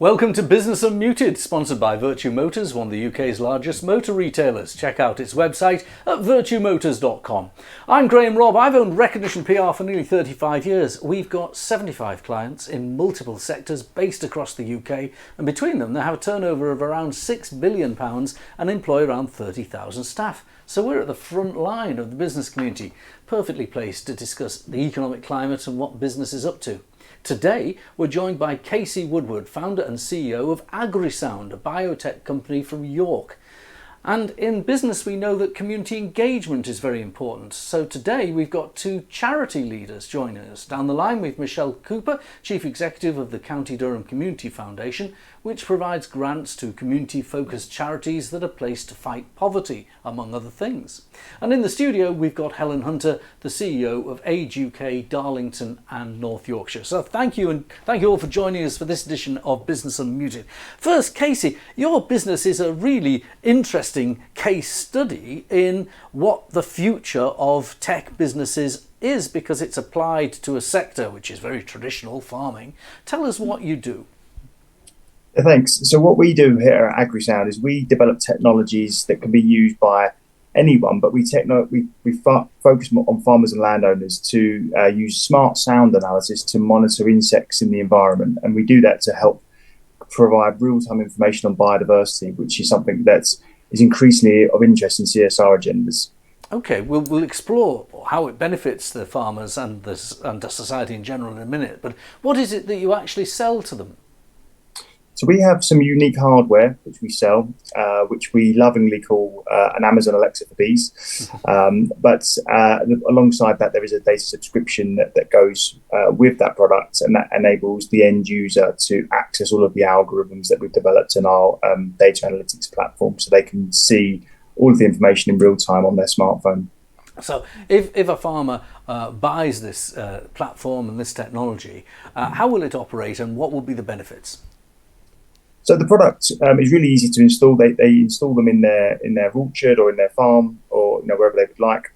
Welcome to Business Unmuted, sponsored by Virtue Motors, one of the UK's largest motor retailers. Check out its website at virtuemotors.com. I'm Graham Robb. I've owned Recognition PR for nearly 35 years. We've got 75 clients in multiple sectors based across the UK, and between them they have a turnover of around £6 billion and employ around 30,000 staff. So we're at the front line of the business community, perfectly placed to discuss the economic climate and what business is up to. Today, we're joined by Woodward, founder and CEO of Agrisound, a biotech company from York. And in business, we know that community engagement is very important. So today, we've got two charity leaders joining us. Down the line, we've Michelle Cooper, Chief Executive of the County Durham Community Foundation, which provides grants to community-focused charities that are placed to fight poverty, among other things. And in the studio, we've got Helen Hunter, the CEO of Age UK, Darlington and North Yorkshire. So thank you, and thank you all for joining us for this edition of Business Unmuted. First, Casey, your business is a really interesting case study in what the future of tech businesses is, because it's applied to a sector which is very traditional, farming. Tell us what you do. Thanks. So what we do here at Agrisound is we develop technologies that can be used by anyone, but we focus more on farmers and landowners to use smart sound analysis to monitor insects in the environment. And we do that to help provide real-time information on biodiversity, which is something that is increasingly of interest in CSR agendas. Okay, we'll explore how it benefits the farmers and the society in general in a minute. But what is it that you actually sell to them? So we have some unique hardware which we sell, which we lovingly call an Amazon Alexa for bees. But alongside that, there is a data subscription that goes with that product, and that enables the end user to access all of the algorithms that we've developed in our data analytics platform, so they can see all of the information in real time on their smartphone. So if a farmer buys this platform and this technology, how will it operate and what will be the benefits? So the product is really easy to install. They install them in their orchard or in their farm, or wherever they would like.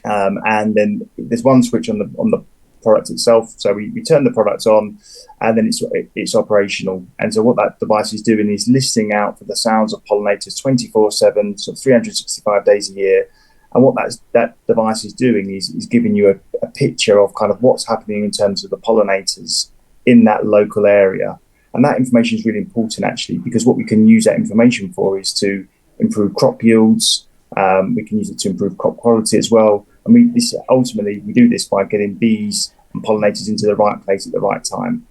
And then there's one switch on the product itself. So we turn the product on, and then it's operational. And so what that device is doing is listening out for the sounds of pollinators 24/7, so 365 days a year. And what that device is doing is giving you a picture of kind of what's happening in terms of the pollinators in that local area. And that information is really important, actually, because what we can use that information for is to improve crop yields. We can use it to improve crop quality as well. And ultimately, we do this by getting bees and pollinators into the right place at the right time.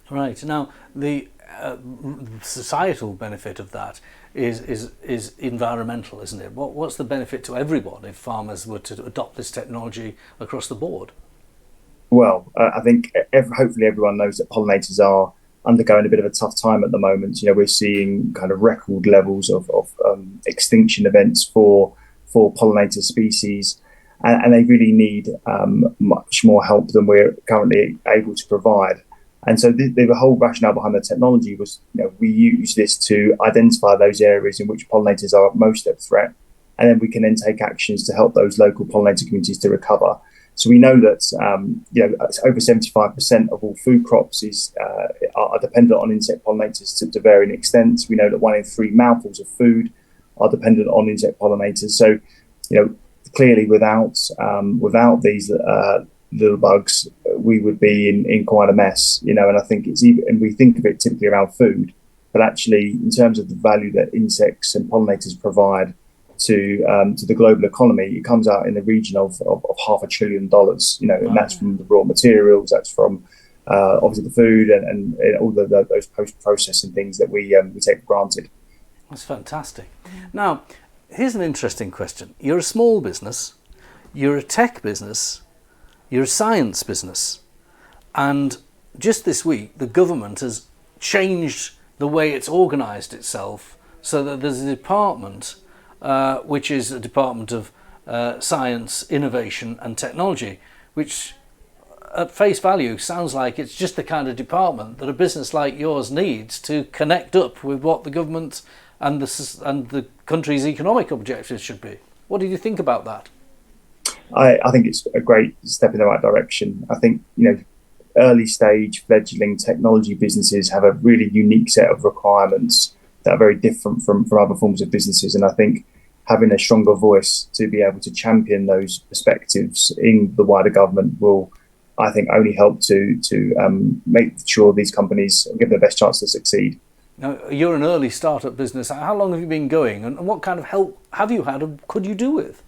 Right. Now, the societal benefit of that is environmental, isn't it? What's the benefit to everyone if farmers were to adopt this technology across the board? Well, I think hopefully everyone knows that pollinators are undergoing a bit of a tough time at the moment. We're seeing kind of record levels of extinction events for pollinator species, and they really need much more help than we're currently able to provide. And so the whole rationale behind the technology was, we use this to identify those areas in which pollinators are most at threat, and then we can then take actions to help those local pollinator communities to recover. So we know that over 75% of all food crops are dependent on insect pollinators to varying extents. We know that 1 in 3 mouthfuls of food are dependent on insect pollinators. So, clearly without these little bugs, we would be in quite a mess. And I think and we think of it typically around food, but actually in terms of the value that insects and pollinators provide to the global economy, it comes out in the region of $500 billion. And that's from the raw materials, that's from obviously the food and all those post-processing things that we take for granted. That's fantastic. Now, here's an interesting question. You're a small business, you're a tech business, you're a science business, and just this week the government has changed the way it's organised itself so that there's a department which is a Department of Science, Innovation and Technology, which at face value sounds like it's just the kind of department that a business like yours needs to connect up with what the government and the country's economic objectives should be. What did you think about that? I think it's a great step in the right direction. I think early stage fledgling technology businesses have a really unique set of requirements that are very different from other forms of businesses. And I think having a stronger voice to be able to champion those perspectives in the wider government will, I think, only help to make sure these companies give their best chance to succeed. Now, you're an early startup business. How long have you been going, and what kind of help have you had and could you do with?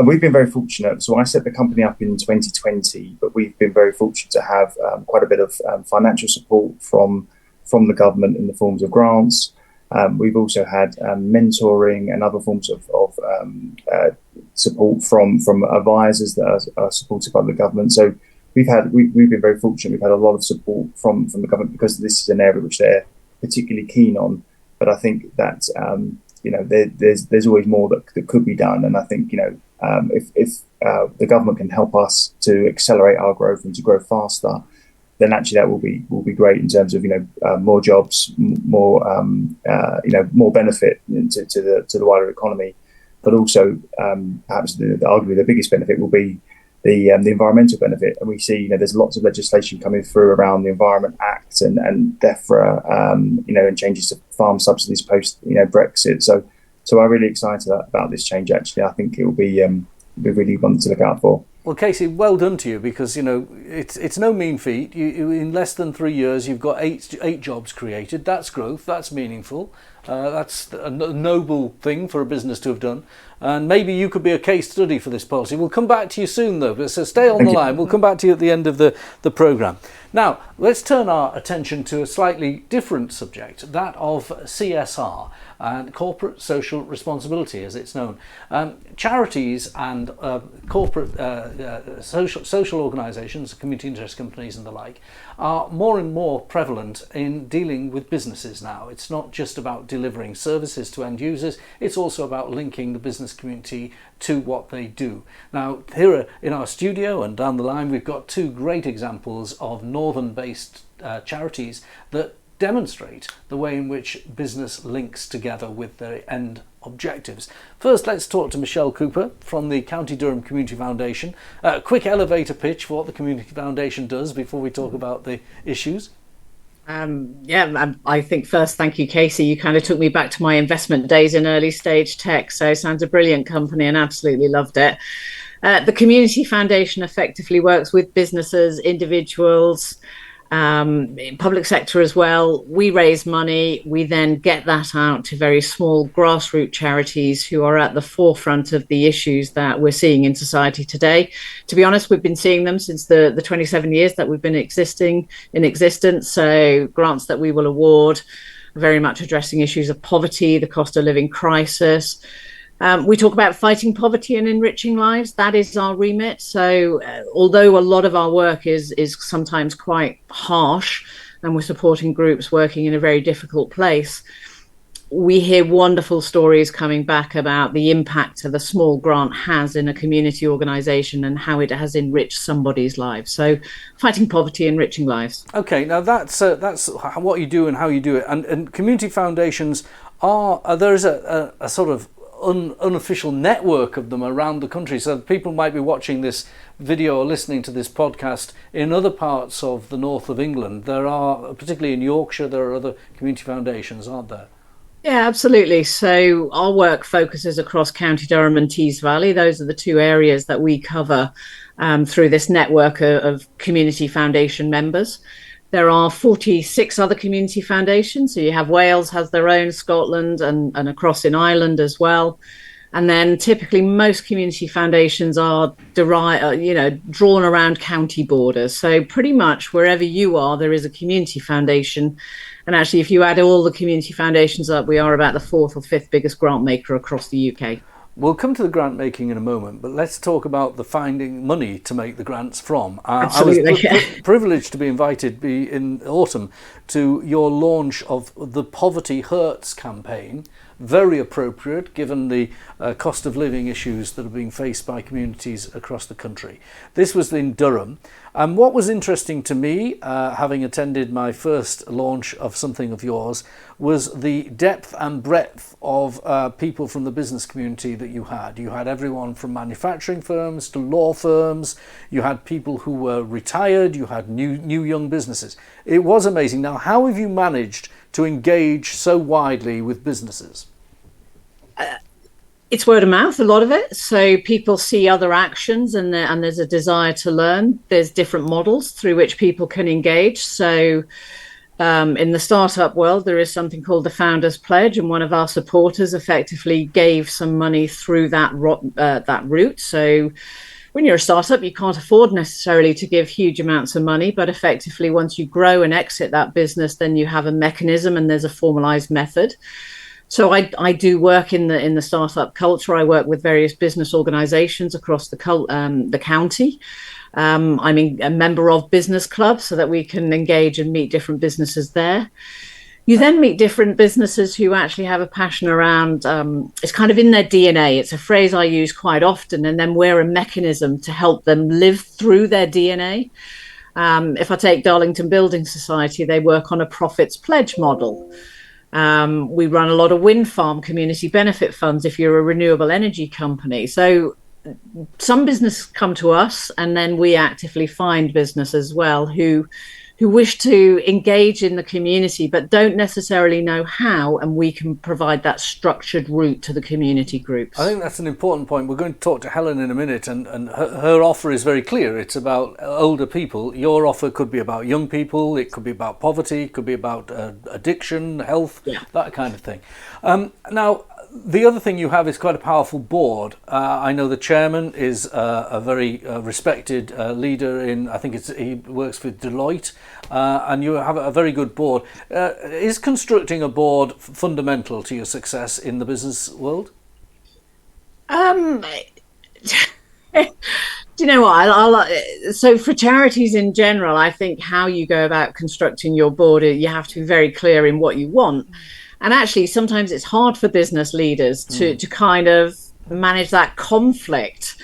We've been very fortunate. So I set the company up in 2020, but we've been very fortunate to have quite a bit of financial support from the government in the forms of grants. We've also had mentoring and other forms of support from advisors that are supported by the government. So we've been very fortunate. We've had a lot of support from the government because this is an area which they're particularly keen on. But I think that there's always more that could be done. And I think if the government can help us to accelerate our growth and to grow faster, then actually that will be great in terms of more jobs, more benefit to the wider economy, but also perhaps arguably the biggest benefit will be the environmental benefit. And we see there's lots of legislation coming through around the Environment Act and DEFRA, and changes to farm subsidies post Brexit. So I'm really excited about this change. Actually, I think it will be really one to look out for. Well, Casey, well done to you, because it's no mean feat. You in less than 3 years, you've got eight jobs created. That's growth. That's meaningful. That's a noble thing for a business to have done. And maybe you could be a case study for this policy. We'll come back to you soon, though. So stay on the line. We'll come back to you at the end of the programme. Now, let's turn our attention to a slightly different subject, that of CSR, and corporate social responsibility, as it's known. Charities and corporate social organisations, community interest companies and the like, are more and more prevalent in dealing with businesses now. It's not just about delivering services to end users, it's also about linking the business community to what they do. Now, here in our studio and down the line, we've got two great examples of northern-based charities that demonstrate the way in which business links together with their end objectives. First, let's talk to Michelle Cooper from the County Durham Community Foundation. A quick elevator pitch for what the Community Foundation does before we talk about the issues. I think first, thank you, Casey. You kind of took me back to my investment days in early stage tech. So sounds a brilliant company and absolutely loved it. The Community Foundation effectively works with businesses, individuals, public sector as well. We raise money. We then get that out to very small grassroots charities who are at the forefront of the issues that we're seeing in society today. To be honest, we've been seeing them since the 27 years that we've been in existence. So grants that we will award are very much addressing issues of poverty, the cost of living crisis. We talk about fighting poverty and enriching lives. That is our remit. So although a lot of our work is sometimes quite harsh and we're supporting groups working in a very difficult place, we hear wonderful stories coming back about the impact that a small grant has in a community organisation and how it has enriched somebody's lives. So fighting poverty, enriching lives. Okay, now that's what you do and how you do it. And community foundations there's a sort of unofficial network of them around the country, so people might be watching this video or listening to this podcast in other parts of the north of England. There are, particularly in Yorkshire, there are other community foundations, aren't there? Yeah, absolutely. So our work focuses across County Durham and Tees Valley. Those are the two areas that we cover through this network of community foundation members. There are 46 other community foundations. So you have Wales has their own, Scotland and across in Ireland as well. And then typically most community foundations are drawn around county borders. So pretty much wherever you are, there is a community foundation. And actually, if you add all the community foundations up, we are about the fourth or fifth biggest grant maker across the UK. We'll come to the grant making in a moment, but let's talk about the finding money to make the grants from. Absolutely. I was privileged to be invited in autumn to your launch of the Poverty Hurts campaign very appropriate given the cost of living issues that are being faced by communities across the country. This was in Durham. And what was interesting to me, having attended my first launch of something of yours, was the depth and breadth of people from the business community that you had. You had everyone from manufacturing firms to law firms. You had people who were retired. You had new young businesses. It was amazing. Now, how have you managed to engage so widely with businesses? It's word of mouth, a lot of it. So people see other actions and there's a desire to learn. There's different models through which people can engage. So in the startup world, there is something called the Founders Pledge, and one of our supporters effectively gave some money through that route. So when you're a startup, you can't afford necessarily to give huge amounts of money, but effectively once you grow and exit that business, then you have a mechanism and there's a formalized method. So I do work in the startup culture. I work with various business organizations across the county. I'm a member of business clubs so that we can engage and meet different businesses there. You then meet different businesses who actually have a passion around, it's kind of in their DNA. It's a phrase I use quite often, and then we're a mechanism to help them live through their DNA. If I take Darlington Building Society, they work on a profits pledge model. We run a lot of wind farm community benefit funds if you're a renewable energy company. So some businesses come to us, and then we actively find business as well who wish to engage in the community but don't necessarily know how, and we can provide that structured route to the community groups. I think that's an important point. We're going to talk to Helen in a minute, and her offer is very clear. It's about older people. Your offer could be about young people, it could be about poverty, it could be about addiction, health, that kind of thing. Now, the other thing you have is quite a powerful board. I know the chairman is a very respected leader in, I think he works for Deloitte, and you have a very good board. Is constructing a board fundamental to your success in the business world? Do you know what? So for charities in general, I think how you go about constructing your board, you have to be very clear in what you want. And actually, sometimes it's hard for business leaders to kind of manage that conflict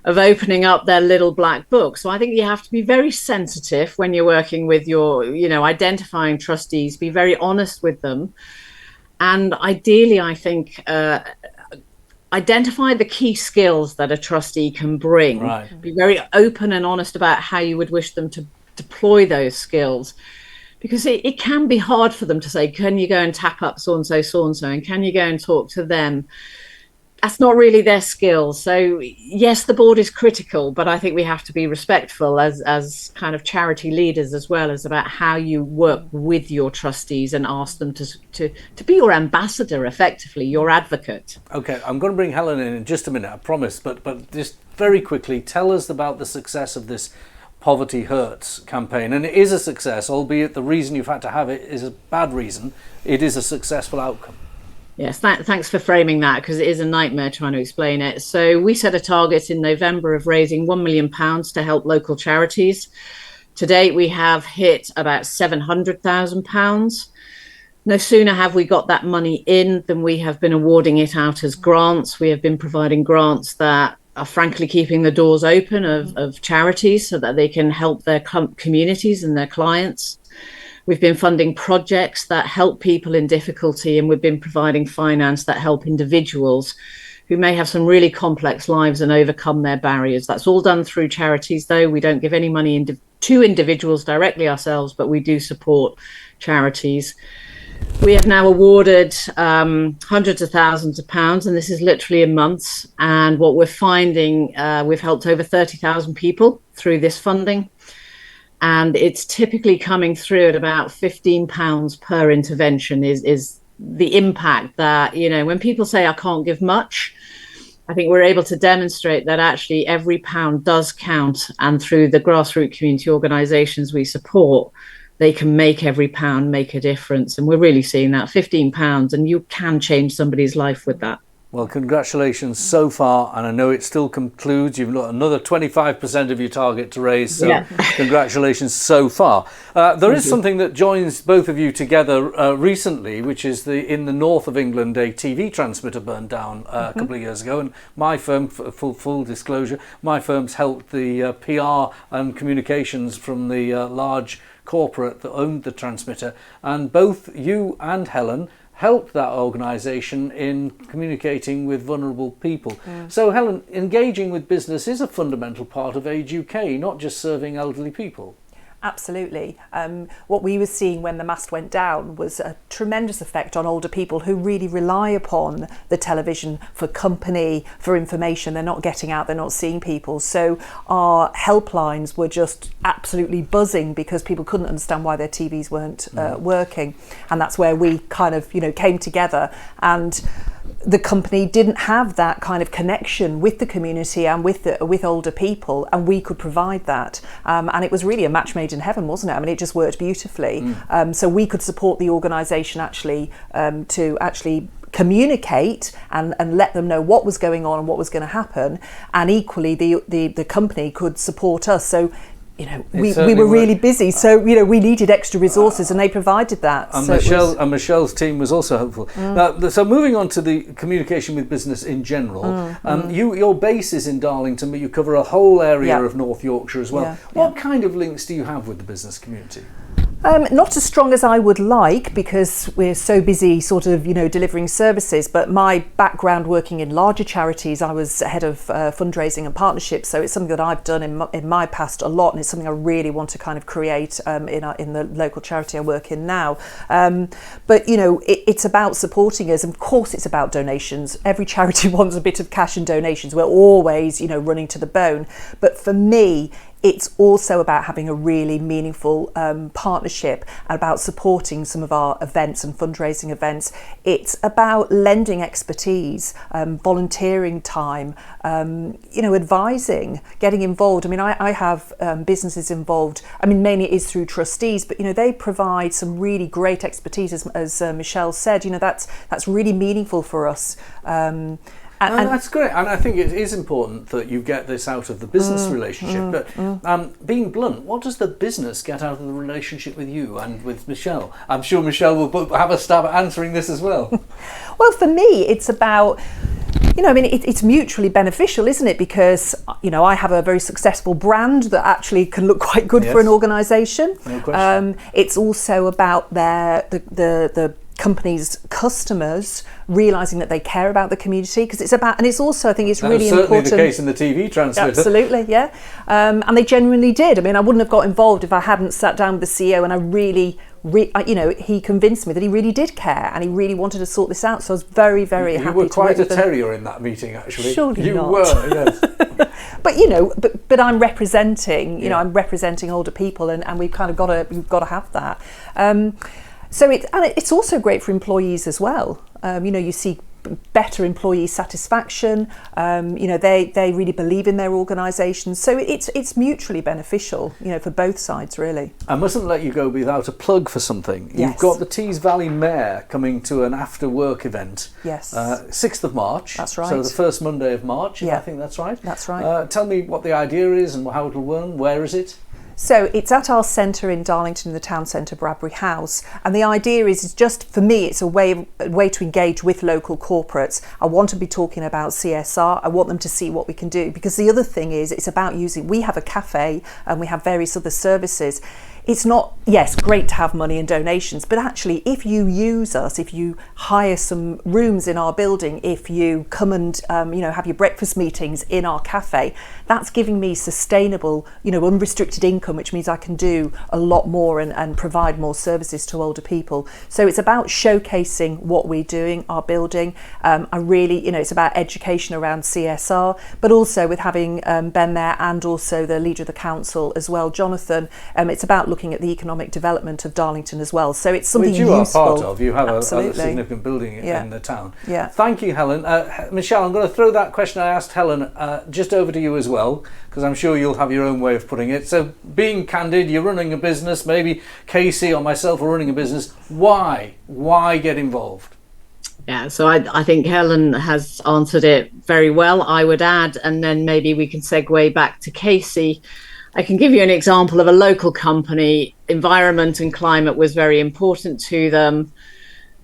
of opening up their little black book. So I think you have to be very sensitive when you're working with your, identifying trustees, be very honest with them. And ideally, I think, identify the key skills that a trustee can bring. Right. Be very open and honest about how you would wish them to deploy those skills. Because it can be hard for them to say, can you go and tap up so-and-so, and can you go and talk to them? That's not really their skill. So yes, the board is critical, but I think we have to be respectful as kind of charity leaders as well as about how you work with your trustees and ask them to be your ambassador, effectively, your advocate. Okay, I'm going to bring Helen in just a minute, I promise, but just very quickly, tell us about the success of this Poverty Hurts campaign. And it is a success, albeit the reason you've had to have it is a bad reason. It is a successful outcome. Yes, thanks for framing that, because it is a nightmare trying to explain it. So we set a target in November of raising £1 million to help local charities. To date, we have hit about £700,000. No sooner have we got that money in than we have been awarding it out as grants. We have been providing grants that are frankly keeping the doors open of charities so that they can help their communities and their clients. We've been funding projects that help people in difficulty, and we've been providing finance that help individuals who may have some really complex lives and overcome their barriers. That's all done through charities, though. We don't give any money to individuals directly ourselves, but we do support charities. We have now awarded hundreds of thousands of pounds, and this is literally in months. And what we're finding, we've helped over 30,000 people through this funding. And it's typically coming through at about £15 per intervention is the impact that, when people say, I can't give much, I think we're able to demonstrate that actually every pound does count. And through the grassroots community organisations we support, they can make every pound make a difference. And we're really seeing that £15, and you can change somebody's life with that. Well, congratulations so far, and I know it still concludes. You've got another 25% of your target to raise, so congratulations so far. There is something that joins both of you together recently, which is in the north of England, a TV transmitter burned down a couple of years ago, and my firm, full disclosure, my firm's helped the PR and communications from the large corporate that owned the transmitter, and both you and Helen help that organisation in communicating with vulnerable people. So Helen, engaging with business is a fundamental part of Age UK, not just serving elderly people. Absolutely. What we were seeing when the mast went down was a tremendous effect on older people who really rely upon the television for company, for information. They're not getting out, they're not seeing people. So our helplines were just absolutely buzzing because people couldn't understand why their TVs weren't working. And that's where we kind of, came together, and the company didn't have that kind of connection with the community and with older people, and we could provide that. And it was really a match made in heaven, wasn't it? I mean, it just worked beautifully. So we could support the organisation to actually communicate and let them know what was going on and what was going to happen. And equally, the company could support us. So we were really busy, so we needed extra resources, and they provided that. And Michelle's team was also helpful. So moving on to the communication with business in general, your base is in Darlington, but you cover a whole area of North Yorkshire as well. What kind of links do you have with the business community? Not as strong as I would like, because we're so busy sort of, delivering services. But my background working in larger charities, I was head of fundraising and partnerships. So it's something that I've done in my past a lot, and it's something I really want to kind of create in the local charity I work in now. But, it's about supporting us. Of course, it's about donations. Every charity wants a bit of cash and donations. We're always, running to the bone. But for me, it's also about having a really meaningful partnership, and about supporting some of our events and fundraising events. It's about lending expertise, volunteering time, advising, getting involved. I mean, I have businesses involved. I mean, mainly it is through trustees, but they provide some really great expertise, as Michelle said. That's really meaningful for us. And that's great, and I think it is important that you get this out of the business relationship. But being blunt, what does the business get out of the relationship with you and with Michelle? I'm sure Michelle will have a stab at answering this as well. Well, for me, it's about, it's mutually beneficial, isn't it? Because, I have a very successful brand that actually can look quite good for an organisation. No question. It's also about the company's customers realising that they care about the community, because it's about, and it's also, I think it's really important. Certainly the case in the TV transmitter. Absolutely, yeah. And they genuinely did. I mean, I wouldn't have got involved if I hadn't sat down with the CEO and I really, he convinced me that he really did care and he really wanted to sort this out. So I was very, very happy to work with him. You were quite a terrier in that meeting, actually. Surely you not. You were, yes. But I'm representing, I'm representing older people, and we've kind of got to have that. So it's also great for employees as well. You see better employee satisfaction. They really believe in their organisation. So it's mutually beneficial, for both sides, really. I mustn't let you go without a plug for something. Yes. You've got the Tees Valley Mare coming to an after-work event. Yes. 6th of March. That's right. So the first Monday of March, I think that's right. That's right. Tell me what the idea is and how it'll run. Where is it? So it's at our centre in Darlington, in the town centre, Bradbury House. And the idea is just, for me, it's a way to engage with local corporates. I want to be talking about CSR. I want them to see what we can do. Because the other thing is, it's about we have a cafe and we have various other services. It's not, yes, great to have money and donations, but actually if you use us, if you hire some rooms in our building, if you come and have your breakfast meetings in our cafe, that's giving me sustainable, unrestricted income, which means I can do a lot more and provide more services to older people. So it's about showcasing what we're doing, our building. It's about education around CSR, but also with having Ben there and also the leader of the council as well, Jonathan, it's about looking at the economic development of Darlington as well. So it's something useful. Which you are part of. You have a significant building in the town. Yeah. Thank you, Helen. Michelle, I'm going to throw that question I asked Helen just over to you as well, because I'm sure you'll have your own way of putting it. So being candid, you're running a business, maybe Casey or myself are running a business. Why get involved? Yeah, so I think Helen has answered it very well, I would add, and then maybe we can segue back to Casey. I can give you an example of a local company. Environment and climate was very important to them,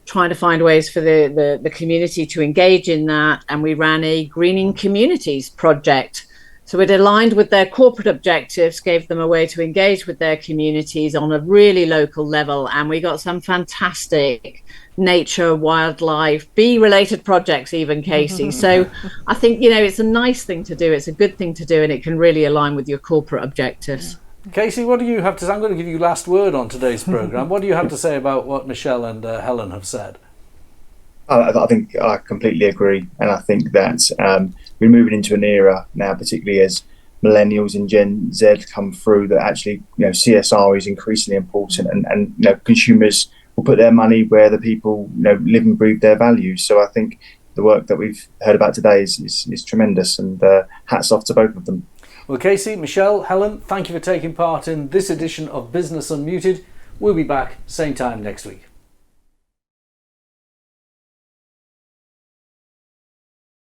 trying to find ways for the community to engage in that. And we ran a greening communities project. So it aligned with their corporate objectives, gave them a way to engage with their communities on a really local level. And we got some fantastic nature, wildlife, bee-related projects even, Casey. So I think, it's a nice thing to do. It's a good thing to do, and it can really align with your corporate objectives. Casey, what do you have to say? I'm going to give you last word on today's programme. What do you have to say about what Michelle and Helen have said? I think I completely agree, and I think that we're moving into an era now, particularly as millennials and Gen Z come through, that actually CSR is increasingly important, and consumers will put their money where the people live and breathe their values. So I think the work that we've heard about today is tremendous, and hats off to both of them. Well, Casey, Michelle, Helen, thank you for taking part in this edition of Business Unmuted. We'll be back same time next week.